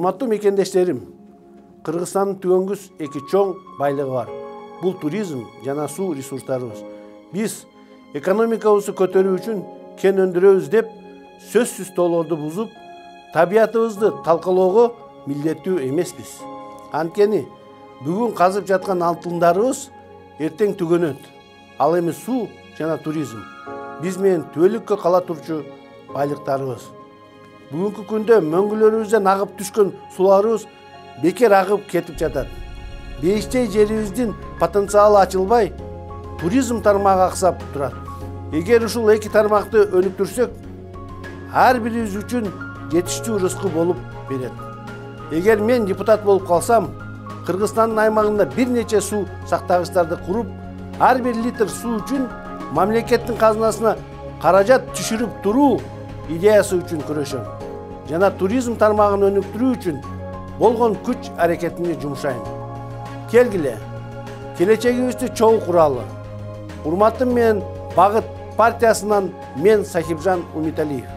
Урматтуу мекендештерим, Кыргызстандын түгөнгүс эки чоң байлыгы бар. Бул туризм жана суу ресурстарыбыз. Биз экономикабызды көтөрүү үчүн кен өндүрөбүз деп сөзсүз тоолорду бузуп, табиятыбызды талкалоого милдеттүү эмеспиз. Анткени бүгүн казып жаткан алтындарыбыз эртең түгөнөт. Ал эми суу жана туризм биз менен түбөлүккө кала турчу байлыктарыбыз. Бүгүнкү күндө мөңгүлөрүбүздөн агып түшкөн суларыбыз бекер агып кетип жатат. Бейиштей жерибиздин потенциалы ачылбай, туризм тармагы аксап турат. Эгер ушул эки тармакты өнүктүрсөк, ар бирибиз үчүн жетиштүү рызкы болуп берет. Эгер мен депутат болуп калсам, Кыргызстандын аймагында бир нече суу сактагычтарды куруп, ар бир литр суу үчүн мамлекеттин казынасына каражат түшүрүп туруу идеясы үчүн күрөшөм. Жана туризм тармагын өнүктүрүү үчүн болгон күч аракетимди жумшайм. Келгиле, келечегибизди чогуу куралы. Урматтым менен Багыт партиясынан мен Сахибжан Умиталиев.